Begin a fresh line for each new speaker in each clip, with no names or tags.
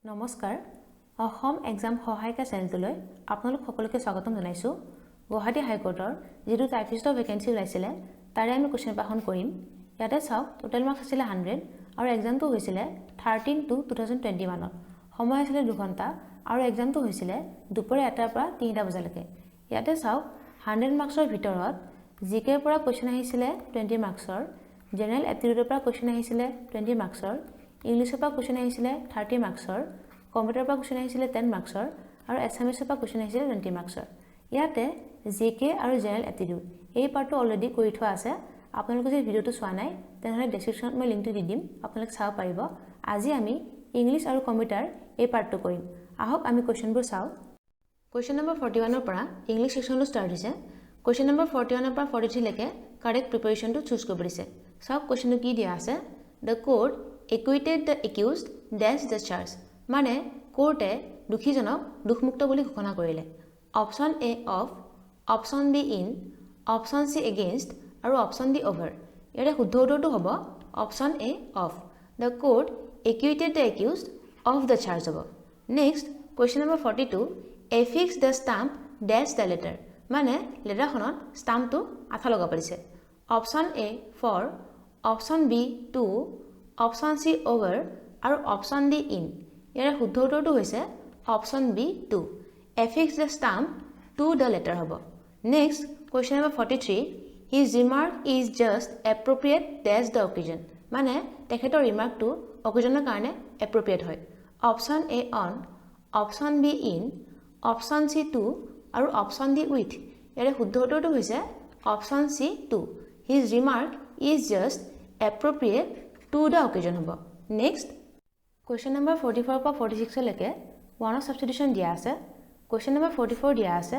নমস্কাৰ অসম এক্সাম সহায়িকা চেনেলটোলৈ আপোনালোক সকলোকে স্বাগতম জনাইছোঁ গুৱাহাটী হাইকোৰ্টৰ যেটো টাইপিষ্টৰ ভেকেন্সি ওলাইছিলে তাৰে আমি কোৱেশ্চন পাহন কৰিম ইয়াতে চাওক টোটাল মাৰ্কস আছিল 100 আৰু এক্সামটো হৈছিল 13/2/2021 সময় আছিল 2 ঘণ্টা আৰু এক্সামটো হৈছিল দুপৰীয়া 1টাৰ পৰা 3টা বজালৈকে ইয়াতে চাওক 100 মাৰ্কসৰ ভিতৰত জিকেৰ পৰা কোৱেশ্চন আহিছিল 20 মাৰ্কসৰ জেনাৰেল এপটিটিউডৰ পৰা কোৱেশ্চন আহিছিল 20 মাৰ্কসৰ ইংলিছৰ পৰা কোৱেশ্চন আহিছিল 30 মাৰ্কসৰ কম্পিউটাৰৰ পৰা কোৱেশ্চন আহিছিল 10 মাৰ্কসৰ আৰু এছএমএছৰ পৰা কোৱেশ্চন আহিছিল 20 মাৰ্কসৰ ইয়াতে জিকে আৰু জেনাৰেল এপটিটিউড এই পাৰ্টটো অলৰেডি কৰি থোৱা আছে আপোনালোকে যদি ভিডিওটো চোৱা নাই তেনেহলে ডেসক্ৰিপচনত মই লিংকটো দি দিম আপোনালোকে চাব পাৰিব আজি আমি ইংলিছ আৰু কম্পিউটাৰ এই পাৰ্টটো কৰিম আহক আমি কোৱেশ্চনবোৰ চাও কোৱেশ্চন নম্বৰ 41 ৰ পৰা ইংলিছ সেকশনটো ষ্টাৰ্ট হৈছে কোৱেশ্চন নম্বৰ 41 ৰ পৰা 43 লৈকে কাৰেক্ট প্ৰিপাৰেচনটো চুজ কৰিব দিছে চাওক কোৱেশ্চনটো কি দিয়া আছে the court acquitted the accused dash the charge মানে কোৰ্টে দুখীজনক দুখমুক্ত বুলি ঘোষণা কৰিলে option A of option B in option C against আৰু অপচন ডি ওভাৰ ইয়াৰে শুদ্ধ উত্তৰটো হ'ব option A of the court acquitted the accused of the charge হ'ব next question number 42 affix the stamp dash the letter মানে লেটাৰখনত ষ্টাম্পটো আঠা লগাব দিছে option A for option B to option C over আৰু অপচন ডি ইন ইয়াৰে শুদ্ধ উত্তৰটো হৈছে option B to affix the stamp to the letter হ'ব next question number 43 his remark is just appropriate dash the occasion মানে তেখেতৰ ৰিমাৰ্কটো অকেজনৰ কাৰণে appropriate হয় option A on option B in option C to আৰু অপচন ডি উইথ ইয়াৰে শুদ্ধ উত্তৰটো হৈছে option C to his remark is just appropriate to the occasion হ'ব নেক্সট কোৱেশ্চন নম্বৰ 44 পৰা 46 লৈকে ওৱান অফ সাবস্টিটিউশন দিয়া আছে কোৱেশ্চন নম্বৰ 44 দিয়া আছে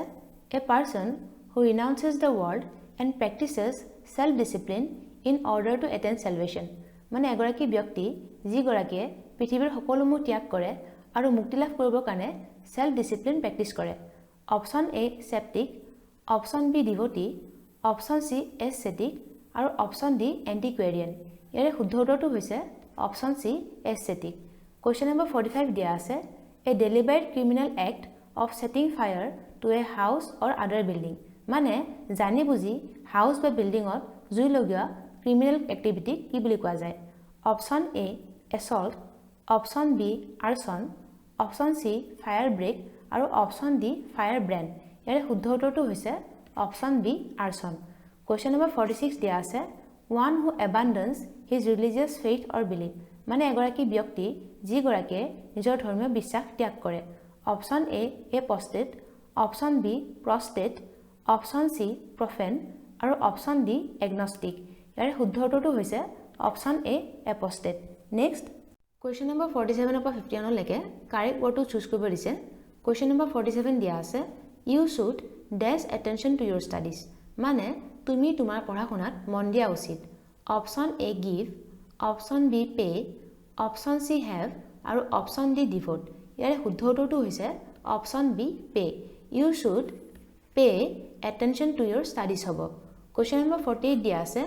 a person who renounces the world and practices self discipline in order to attain salvation মানে এগৰাকী ব্যক্তি যি গৰাকীয়ে পৃথিৱীৰ সকলোমু ত্যাগ কৰে আৰু মুক্তি লাভ কৰিবৰ কাৰণে সেলফ ডিসিপ্লিন প্ৰেক্টিস কৰে option A septic option B devotee option C aesthetic আৰু অপচন ডি এন্টিকুৱেৰিয়ান ইয়াৰে শুদ্ধ উত্তৰটো হৈছে option C aesthetic question number 45 দিয়া আছে A deliberate criminal act of setting fire to a house or other building মানে জানি বুজি হাউস বা বিল্ডিঙত জুই লগোৱা ক্ৰিমিনেল এক্টিভিটি কি বুলি কোৱা যায় option A assault option B arson option C fire break আৰু অপচন ডি ফায়াৰ ব্ৰেণ্ড ইয়াৰে শুদ্ধ উত্তৰটো হৈছে option B arson question number 46 দিয়া আছে one who abandons his religious faith or belief মানে এগৰাকী ব্যক্তি যি গৰাকীয়ে নিজৰ ধৰ্মীয় বিশ্বাস ত্যাগ কৰে option A apostate option B prostate option C profane আৰু অপচন ডি এগনষ্টিক ইয়াৰে শুদ্ধ উত্তৰটো হৈছে option A apostate next question number 47 পৰা 51 লৈকে কাৰেক্ট ৱৰ্ডটো চুজ কৰিব দিছে কোৱেশ্চন নম্বৰ 47 দিয়া আছে you should dash attention to your studies মানে তুমি তোমাৰ পঢ়াশুনাত মন দিয়া উচিত option A give option B pay option C have আৰু অপচন ডি ডিভোট ইয়াৰে শুদ্ধ উত্তৰটো হৈছে option B pay you should pay attention to your studies হ'ব কোৱেশ্চন নম্বৰ 48 দিয়া আছে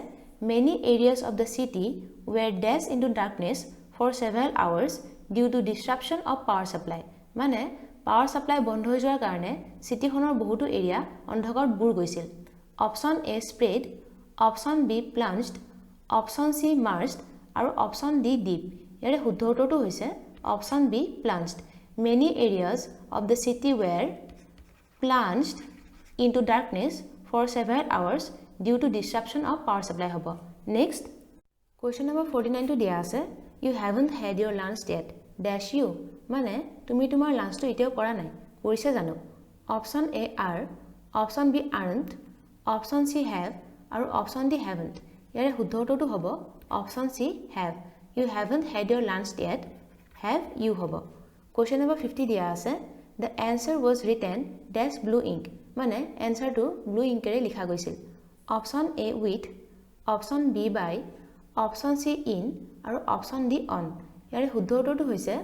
many areas of the city were dash into darkness for several hours due to disruption of power supply মানে power supply বন্ধ হৈ যোৱাৰ কাৰণে চিটিখনৰ বহুতো area অন্ধকাৰত বুৰ গৈছিল option A spread option B plunged option C merged আৰু অপচন ডি ডিপ ইয়াৰে শুদ্ধ উত্তৰটো হৈছে option B plunged many areas of the city were plunged into darkness for several hours due to disruption of power supply হ'ব next question number 49 টো দিয়া আছে you haven't had your lunch yet dash you মানে তুমি তোমাৰ লাঞ্চটো এতিয়াও কৰা নাই কৰিছে জানো option A R option B aren't option C have আৰু অপচন ডি হেভন্ট ইয়াৰে শুদ্ধ উত্তৰটো হ'ব option C have you haven't had your lunch yet have you হ'ব কোৱেশ্চন নম্বৰ 50 দিয়া আছে the answer was written dash blue ink মানে এনচাৰটো ব্লু ইংকেৰে লিখা গৈছিল option A with option B by option C in আৰু অপচন ডি অন ইয়াৰে শুদ্ধ উত্তৰটো হৈছে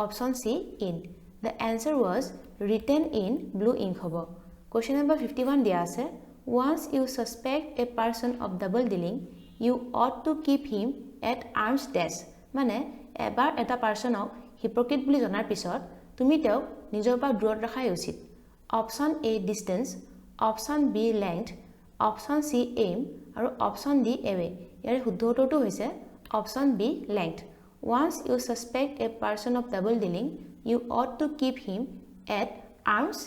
option C in the answer was written in blue ink হ'ব কোৱেশ্চন নম্বৰ 51 দিয়া আছে once you suspect a person of double dealing you ought to keep him at arm's distance মানে এবাৰ এটা পাৰ্সনক হিপোক্ৰেট বুলি জনাৰ পিছত তুমি তেওঁক নিজৰ পৰা দূৰত ৰখাই উচিত option A distance option B length option C aim আৰু অপশ্যন ডি এৱে ইয়াৰ শুদ্ধ উত্তৰটো হৈছে option B length once you suspect a person of double dealing you ought to keep him at arm's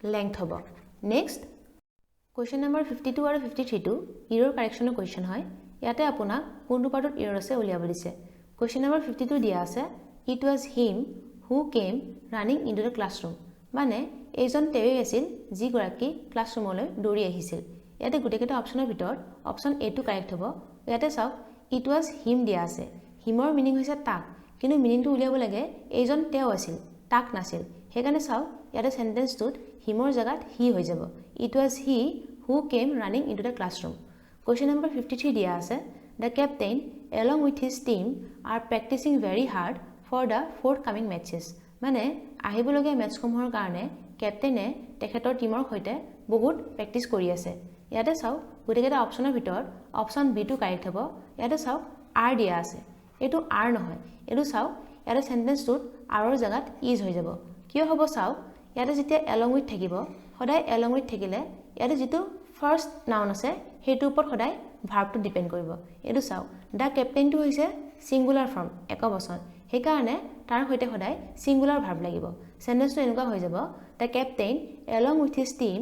length হ'ব next question number 52 আৰু 53 টো error correction question হয় ইয়াতে আপোনাক কোনটো পাৰ্টত error আছে উলিয়াব দিছে question number 52 দিয়া আছে it was him who came running into the classroom মানে এইজন তেৱেই আছিল যি গৰাকী ক্লাছৰুমলৈ দৌৰি আহিছিল ইয়াতে গুটেকেটা অপচনৰ ভিতৰত অপচন এ টো কাৰেক্ট হ'ব ইয়াতে চাওক it was him দিয়া আছে হিমৰ মিনিং হৈছে তাক কিন্তু মিনিংটো উলিয়াব লাগে এইজন তেওঁ আছিল তাক নাছিল হেকানে চাওক ইয়াতে সেন্টেন্সটোত হিমৰ জাগাত হি হৈ যাব it was he who came running into the classroom question number 53 দিয়া আছে the captain along with his team are practicing very hard for the forthcoming matches মানে আহিবলগীয়া মেচসমূহৰ কাৰণে কেপ্টেইনে তেখেতৰ টিমৰ সৈতে বহুত প্ৰেক্টিস কৰি আছে ইয়াতে চাওক গুটেকেটা অপচনৰ ভিতৰত অপচন বি টো কাৰেক্ট হ'ব ইয়াতে চাওক আৰ দিয়া আছে এটো আৰ নহয় এটো চাওক ইয়াতে সেন্টেন্সটোত আৰৰ জাগাত ইজ হৈ যাব কিয় হ'ব চাওক ইয়াতে যেতিয়া along with থাকিব সদায় along with থাকিলে ইয়াতে যেটো ফাৰ্স্ট নাউন আছে হেটো ওপৰত সদায় ভাৰ্বটো ডিপেন্ড কৰিব এটো চাওক দা ক্যাপ্টেইন টো হৈছে সিঙ্গুলাৰ ফৰ্ম একবচন হেকাৰণে তাৰ হৈতে সদায় সিঙ্গুলাৰ ভাৰ্ব লাগিব সেন্টেন্সটো এনেকুৱা হৈ যাব দা captain along with his team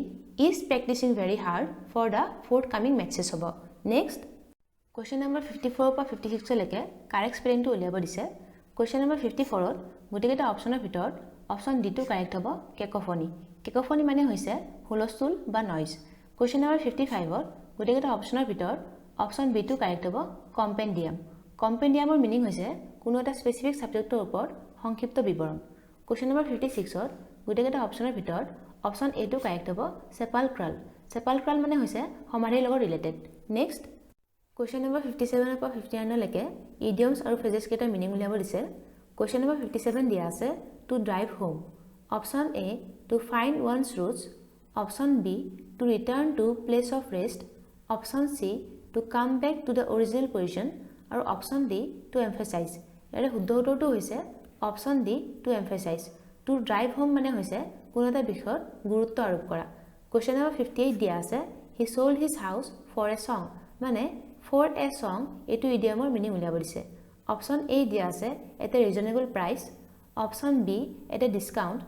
is practicing very hard for the forthcoming matches হ'ব next question number 54 পৰা 56 লৈকে কাৰেক্ট স্পেলিংটো উলিয়াব দিছে question number 54 ত গুটেকেটা অপচনৰ ভিতৰত অপচন ডি টো কাৰেক্ট হ'ব কেকোফনি কেকোফনি মানে হৈছে হুলস্থুল বা নইজ question number 55 ত গুটেকেটা অপচনৰ ভিতৰত অপচন বি টো কাৰেক্ট হ'ব কম্পেন্ডিয়াম কম্পেন্ডিয়ামৰ মিনিং হৈছে কোনো এটা স্পেসিফিক সাবজেক্টৰ ওপৰত সংক্ষিপ্ত বিৱৰণ question number 56 ত গুটেকেটা অপচনৰ ভিতৰত অপচন এ টো কাৰেক্ট হ'ব সেপালক্ৰাল সেপালক্ৰাল মানে হৈছে সমাধিৰ লগত ৰিলেটেড নেক্সট question number 57 পৰা 59 লৈকে ইডিয়মছ আৰু ফ্ৰেজেছ কেইটাৰ মিনিং উলিয়াব দিছে question number 57 দিয়া আছে to drive home option a to find one's roots option b to return to place of rest option c to come back to the original position আৰু option d to emphasize ইয়াৰে শুদ্ধ উত্তৰটো হৈছে option d to emphasize to drive home মানে হৈছে কোনো এটা বিষয়ত গুৰুত্ব আৰোপ কৰা question number 58 দিয়া আছে he sold his house for a song মানে for a song এটো ইডিয়মৰ মিনিং উলিয়াব দিছে অপচন এ দিয়া আছে at reasonable price option B at discount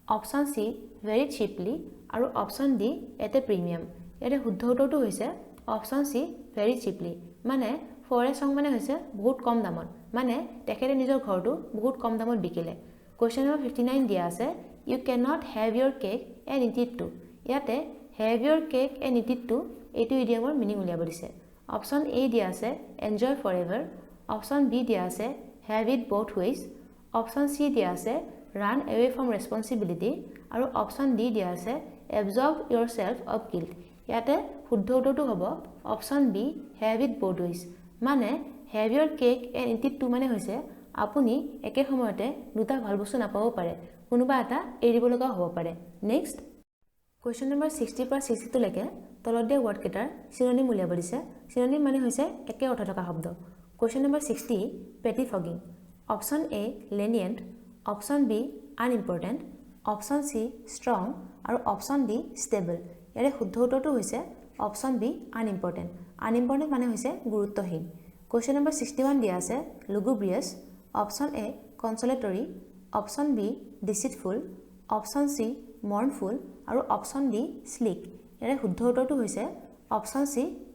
option C very cheaply আৰু অপচন ডি এতে প্ৰিমিয়াম ইয়াৰে শুদ্ধ উত্তৰটো হৈছে অপচন সি very cheaply মানে for a song মানে হৈছে বহুত কম দামত মানে তেখেতে নিজৰ ঘৰটো বহুত কম দামত বিকিলে question number 59 দিয়া আছে you cannot have your cake and eat it too ইয়াতে have your cake and eat it too এটো ইডিয়মৰ মিনিং উলিয়াব দিছে অপচন এ দিয়া আছে enjoy forever অপচন বি দিয়া আছে have it both ways option C দিয়া আছে run away from responsibility আৰু অপচন ডি দিয়া আছে absorb yourself of guilt ইয়াতে শুদ্ধ উত্তৰটো হ'ব option B have it both ways মানে have your cake and eat it too মানে হৈছে আপুনি একে সময়তে দুটা ভাল বস্তু নাপাব পাৰে কোনোবা এটা এৰিব লগা হ'ব পাৰে নেক্সট question number 60 পৰা 62 লৈকে তলত দিয়া ওয়াৰ্ড কেটাৰ সিনোনিম উলিয়াব দিছে সিনোনিম মানে হৈছে একে অৰ্থ থকা শব্দ question number 60 pettifogging option a lenient option b unimportant option c strong আৰু option d stable ইয়াৰে শুদ্ধ উত্তৰটো হৈছে option b unimportant unimportant মানে হৈছে গুৰুত্বহীন question number 61 দিয়া আছে lugubrious option a consolatory option b deceitful option c mournful আৰু option d sleek ইয়াৰে শুদ্ধ উত্তৰটো হৈছে option c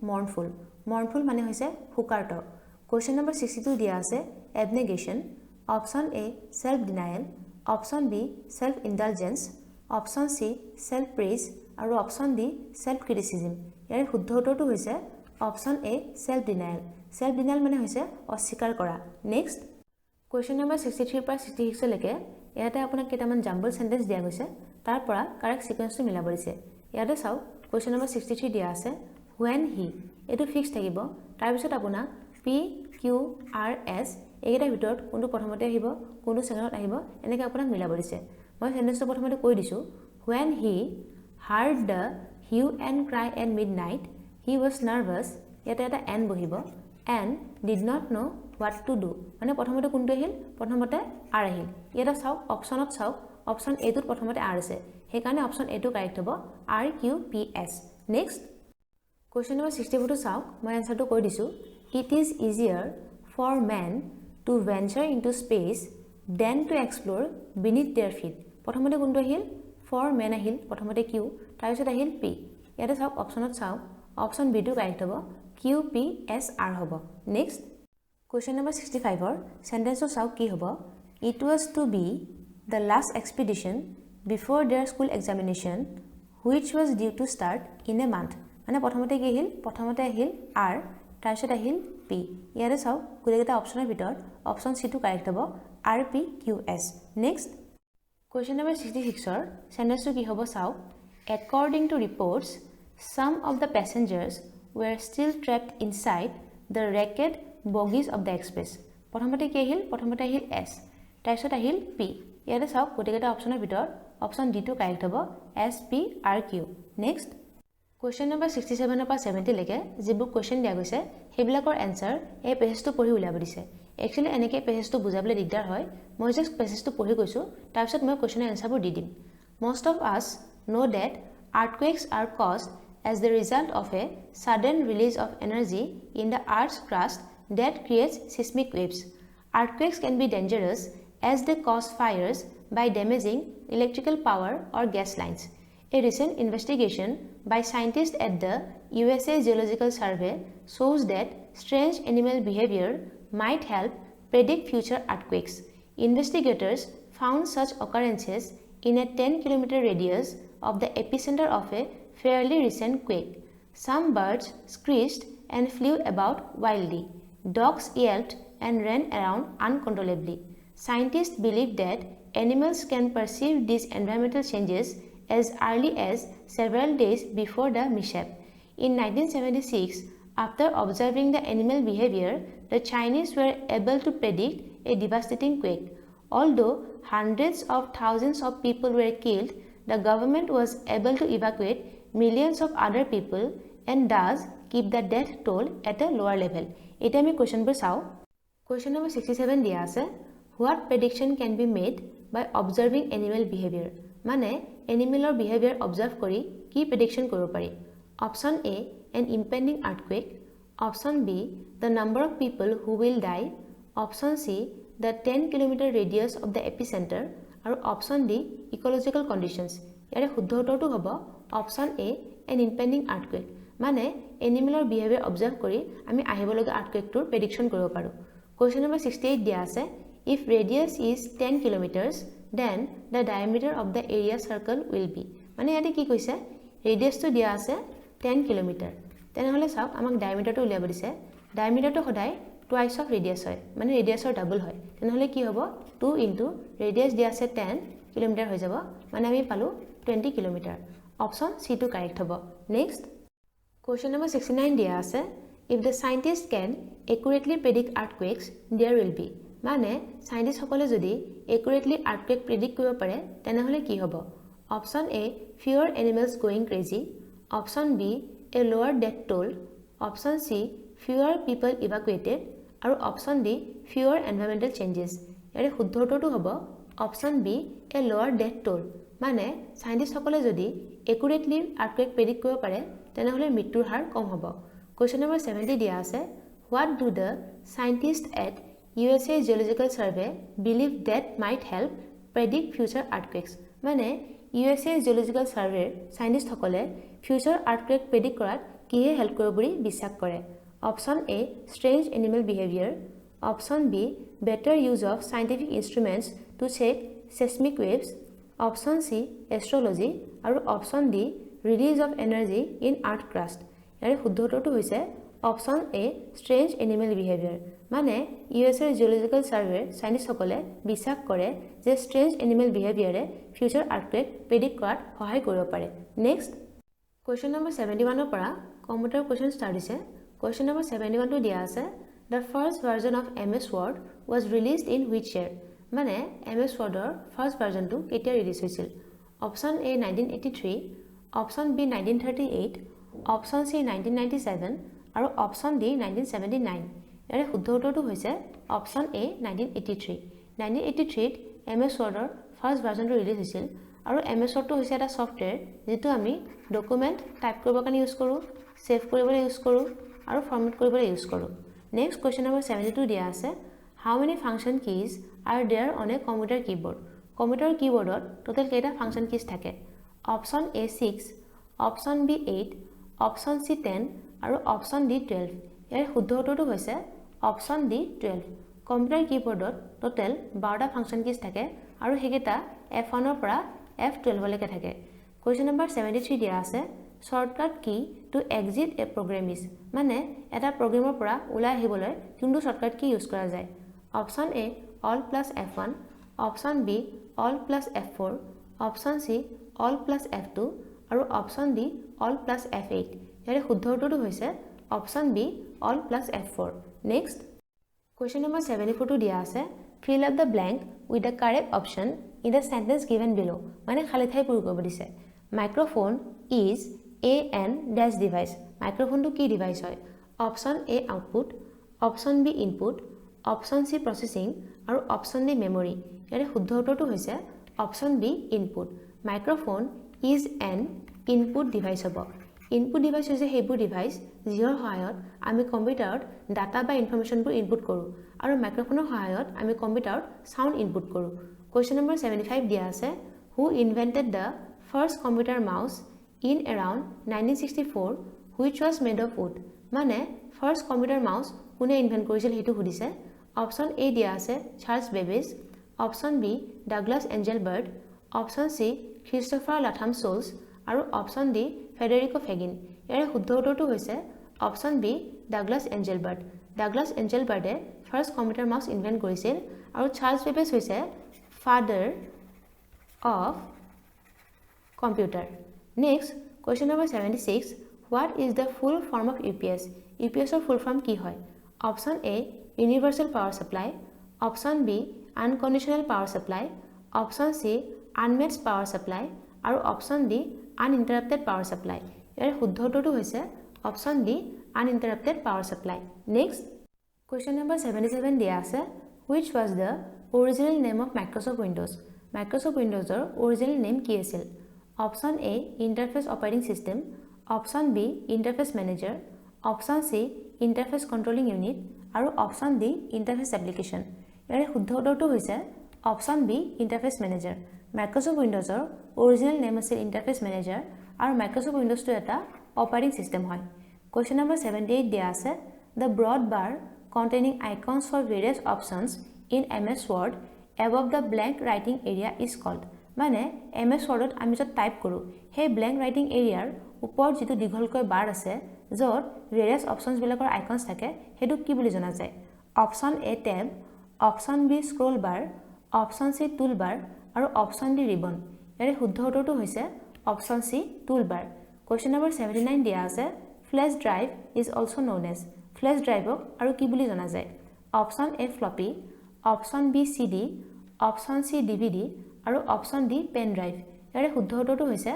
mournful mournful মানে হৈছে হুকাৰ্ত question number 62 দিয়া আছে abnegation option a self denial option b self indulgence option c self praise আৰু option d self criticism ইয়াৰে শুদ্ধ উত্তৰটো হৈছে option a self denial মানে হৈছে অস্বীকাৰ কৰা নেক্সট question number 63 পৰা 66 লৈকে ইয়াতে আপোনাক কেইটামান জাম্বল সেন্টেন্স দিয়া গৈছে তাৰ পৰা কাৰেক্ট সিকোয়েন্সটো মিলাব দিছে ইয়াতে চাও question number 63 দিয়া আছে when he এটো ফিক্স থাকিব তাৰ পিছত আপোনাক p q r s এইকেইটাৰ ভিতৰত কোনটো প্ৰথমতে আহিব কোনটো সেকেন্ডত আহিব এনেকৈ আপোনাক মিলাব দিছে মই সেন্টেন্সটো প্ৰথমতে কৈ দিছো when he heard the hue and cry at midnight he was nervous ইয়াতে এটা n বহিব and did not know what to do মানে প্ৰথমতে কোনটো আহিল প্ৰথমতে আৰ আহিল ইয়াতে চাওক অপশ্যনত চাওক অপশ্যন এটোত প্ৰথমতে আৰ আছে সেইকাৰণে অপশ্যন এটো কাৰেক্ট হ'ব R Q P S next question number 64 টো চাওক মই এনসাৰটো কৈ দিছো it is easier for men to venture into space than to explore beneath their feet প্ৰথমতে কোনটো আহিল ফৰ মেন আহিল প্ৰথমতে কিউ তাৰপিছত আহিল পি ইয়াতে চাওক অপশ্যনত চাওক অপশ্যন বি টো কাৰেক্ট হ'ব কিউ পি এছ আৰ হ'ব নেক্সট কুৱেশ্যন নম্বৰ 65 ৰ সেন্টেন্সটো চাওক কি হ'ব it was to be the last expedition before their school examination which was due to start in a month মানে প্ৰথমতে কি আহিল প্ৰথমতে আহিল আৰ তাৰপিছত আহিল পি ইয়াতে চাওক গোটেইকেইটা অপশ্যনৰ ভিতৰত অপশ্যন সি টো কাৰেক্ট হ'ব R P Q S next question number 66 ৰ সেন্টেন্সটো কি হ'ব চাওক according to reports some of the passengers were still trapped inside the wrecked bogies of the express প্ৰথমতে কি আহিল প্ৰথমতে আহিল এছ তাৰপিছত আহিল পি ইয়াতে চাওক গোটেইকেইটা অপশ্যনৰ ভিতৰত অপশ্যন ডি টো কাৰেক্ট হ'ব S P R Q next question number 67 ৰ পৰা 70 লৈকে যিবোৰ কুৱেশ্যন দিয়া গৈছে সেইবিলাকৰ এনসাৰ এই পেজটো পঢ়ি উলিয়াব দিছে একচুয়ালি এনেকৈ পেজটো বুজাবলৈ দিগদাৰ হয় মই জাস্ট পেজটো পঢ়ি গৈছো তাৰপিছত মই কুৱেশ্যনৰ এনসাৰবোৰ দি দিম most of us know that earthquakes are caused as the result of a sudden release of energy in the earth's crust that creates seismic waves. Earthquakes can be dangerous as they cause fires by damaging electrical power or gas lines. A recent investigation by scientists at the USA Geological Survey shows that strange animal behavior might help predict future earthquakes. Investigators found such occurrences in a 10-kilometer radius of the epicenter of a fairly recent quake. Some birds screeched and flew about wildly. Dogs yelped and ran around uncontrollably. Scientists believe that animals can perceive these environmental changes as early as several days before the mishap. In 1976, after observing the animal behavior, the Chinese were able to predict a devastating quake. Although hundreds of thousands of people were killed, the government was able to evacuate millions of other people and thus keep the death toll at a lower level. Eta ami question বোৰ চাও question number 67 দিয়া আছে what prediction can be made by observing animal behavior মানে animal behavior observe কৰি কি prediction কৰিব পাৰি option A an impending earthquake option B the number of people who will die option C the 10-kilometer radius of the epicenter আৰু option D ecological conditions ইয়াৰে শুদ্ধ উত্তৰটো হ'ব option A an impending earthquake মানে animal behavior observe কৰি আমি আহিবলগা earthquake টোৰ prediction কৰিব পাৰো question number 68 দিয়া আছে if radius is 10 kilometers then the diameter of the area circle will be মানে ইয়াতে কি কৈছে radius টো দিয়া আছে 10 কিলোমিটাৰ তেনেহলে চাওক আমাক diameter টো উলিয়াব দিছে diameter টো সদায় twice of radius হয় মানে radius ৰ ডাবল হয় তেনেহলে কি হ'ব 2 into radius দিয়া আছে 10 কিলোমিটাৰ হৈ যাব মানে আমি পালো 20 কিলোমিটাৰ অপচন সি টো কাৰেক্ট হ'ব নেক্সট question number 69 দিয়া আছে if the scientists can accurately predict earthquakes there will be মানে সাইন্টিস্ট সকলে যদি accurately earthquake predict কৰিব পাৰে তেনেহলে কি হ'ব option A fewer animals going crazy option B a lower death toll option C fewer people evacuated আৰু option D fewer environmental changes ইয়াৰে শুদ্ধ উত্তৰটো হ'ব option B a lower death toll মানে সাইন্টিস্ট সকলে যদি accurately earthquake predict কৰিব পাৰে তেনেহলে মৃত্যুৰ হাৰ কম হ'ব question number 70 দিয়া আছে what do the scientists at USA Geological Survey believe that might help predict future earthquakes মানে USA Geological Survey scientists সকলে future earthquake predict কৰাত কিহে হেল্প কৰিব বুলি বিশ্বাস কৰে option A strange animal behavior option B better use of scientific instruments to check seismic waves option C astrology আৰু option D release of energy in earth crust ইয়াৰে শুদ্ধ উত্তৰটো হৈছে option A strange animal behavior মানে USA Geological Survey scientists সকলে বিশ্বাস কৰে যে strange animal behavior future earthquake predict কৰাত সহায় কৰিব পাৰে next question number 71 ৰ পৰা কম্পিউটাৰ question start হৈছে question number 71 টো দিয়া আছে the first version of MS Word was released in which year মানে MS Word ৰ first version টো কেতিয়া ৰিলিজ হৈছিল option A 1983 option B 1938 option C 1997 আৰু option D 1979 ইয়াৰে শুদ্ধ উত্তৰটো হৈছে অপশ্যন এ 1983 1983 MS Word-ৰ ফাৰ্ষ্ট ভাৰ্জনটো ৰিলিজ হৈছিল আৰু MS Word-টো হৈছে এটা ছফ্টৱেৰ যিটো আমি ডকুমেণ্ট টাইপ কৰিবৰ কাৰণে ইউজ কৰোঁ সেভ কৰিবলৈ ইউজ কৰোঁ আৰু ফৰমেট কৰিবলৈ ইউজ কৰোঁ নেক্সট কুৱেশ্যন নম্বৰ 72 দিয়া আছে how many function keys are there on a computer keyboard computer কিবৰ্ডত টোটেল কেইটা ফাংচন কিজ থাকে option A 6 option B 8 option C 10 আৰু অপশ্যন ডি 12 ইয়াৰ শুদ্ধ উত্তৰটো হৈছে অপশ্যন ডি 12 কম্পিউটাৰ কিবৰ্ডত টোটেল 12টা ফাংচন কিজ থাকে আৰু সেইকেইটা F1 ৰ পৰা F12 লৈকে থাকে কুৱেশ্যন নম্বৰ 73 দিয়া আছে shortcut key to exit a program is মানে এটা প্ৰগ্ৰেমৰ পৰা ওলাই আহিবলৈ কোনটো শৰ্টকাট কি ইউজ কৰা যায় option A alt plus F1 option B alt plus F4 option C alt plus F2 আৰু option D all plus F8 ইয়াৰে শুদ্ধ উত্তৰটো হৈছে option B alt plus F4 next question number 74 টো দিয়া আছে fill up the blank with the correct option in the sentence given below মানে খালি ঠাই পূৰণ কৰিব দিছে microphone is a n dash device মাইক্ৰোফোনটো কি ডিভাইচ হয় option A output option B input option C processing আৰু অপশ্যন ডি মেমৰি ইয়াৰে শুদ্ধ উত্তৰটো হৈছে option B input microphone is an input device হ'ব ইনপুট ডিভাইচ হৈছে সেইবোৰ ডিভাইচ যিহৰ সহায়ত আমি কম্পিউটাৰত ডাটা বা ইনফৰমেশ্যনবোৰ ইনপুট কৰোঁ আৰু মাইক্ৰোফোনৰ সহায়ত আমি কম্পিউটাৰত সাউণ্ড ইনপুট কৰোঁ কুৱেশ্যন নম্বৰ 75 দিয়া আছে who invented the first computer mouse in around 1964 which was made of wood মানে ফাৰ্ষ্ট কম্পিউটাৰ মাউচ কোনে ইনভেন্ট কৰিছিল হেতু সুধিছে অপশ্যন এ দিয়া আছে Charles Babbage option B Douglas Engelbart option C Christopher Latham Sholes আৰু অপশ্যন ডি ফেডেৰিকো ফেগিন ইয়াৰে শুদ্ধ উত্তৰটো হৈছে অপশ্যন বি ডাগলাছ এঞ্জেলবাৰ্টে ফাৰ্ষ্ট কম্পিউটাৰ মাউচ ইনভেন্ট কৰিছিল আৰু চাৰ্লছ বেবেজ হৈছে father of computer Next, question number 76. What is the full form of UPS? UPS or full form কি হয়? Option A, Universal Power Supply. Option B, Unconditional Power Supply. Option C, Unmatched Power Supply. আৰু Option D, Uninterrupted Power Supply. ইয়াৰ শুদ্ধ উত্তৰটো হৈছে Option D, Uninterrupted Power Supply. Next, question number 77 দিয়া আছে. Which was the original name of Microsoft Windows? Microsoft Windows-ৰ original name কি আছিল? Option A, Interface Operating System. Option B, Interface Manager. Option C, Interface Controlling Unit. আৰু Option D, Interface Application. ইয়াৰে শুদ্ধ উত্তৰটো হৈছে Option B, Interface Manager. Microsoft Windows-ৰ original name আছিল Interface Manager আৰু Microsoft Windows-টো এটা operating system হয়. Question number 78 দিয়া আছে The broad bar containing icons for various options in MS Word above the blank writing area is called. মানে MS Word-ত আমি য'ত type কৰোঁ সেই ব্লেংক ৰাইটিং এৰিয়াৰ ওপৰত যিটো দীঘলকৈ বাৰ আছে য'ত ভেৰিয়াছ অপশ্যনছবিলাকৰ আইকনছ থাকে সেইটো কি বুলি জনা যায় option A tab option B scroll bar option C tool bar আৰু অপশ্যন ডি ৰিবন ইয়াৰে শুদ্ধ উত্তৰটো হৈছে option C tool bar question number 79 দিয়া আছে flash drive is also' known as flash ড্ৰাইভক আৰু কি বুলি জনা যায় option A floppy option B CD option C DVD আৰু অপশ্যন ডি পেন ড্ৰাইভ ইয়াৰে শুদ্ধ উত্তৰটো হৈছে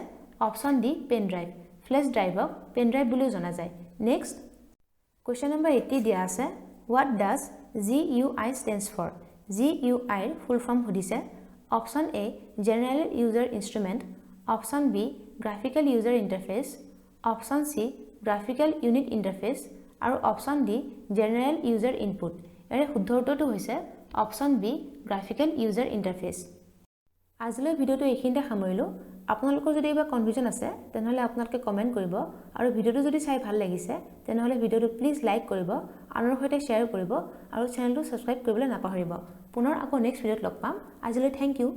option D pen drive flash ড্ৰাইভক পেন ড্ৰাইভ বুলিও জনা যায় নেক্সট কুৱেশ্যন নম্বৰ 80 দিয়া আছে what does GUI stands for GUI ৰ ফুল ফৰ্ম সুধিছে option A general user instrument option B graphical user interface option C graphical unit interface আৰু option D general user input ইয়াৰে শুদ্ধ উত্তৰটো হৈছে option B graphical user interface আজিলৈ ভিডিওটো এইখিনিতে সামৰিলোঁ আপোনালোকৰ যদি কিবা কনফিউজন আছে তেনেহ'লে আপোনালোকে কমেণ্ট কৰিব আৰু ভিডিওটো যদি চাই ভাল লাগিছে তেনেহ'লে ভিডিওটো প্লিজ লাইক কৰিব আনৰ সৈতে শ্বেয়াৰ কৰিব আৰু চেনেলটো ছাবস্ক্ৰাইব কৰিবলৈ নাপাহৰিব পুনৰ আকৌ নেক্সট ভিডিঅ'ত লগ পাম আজিলৈ থেংক ইউ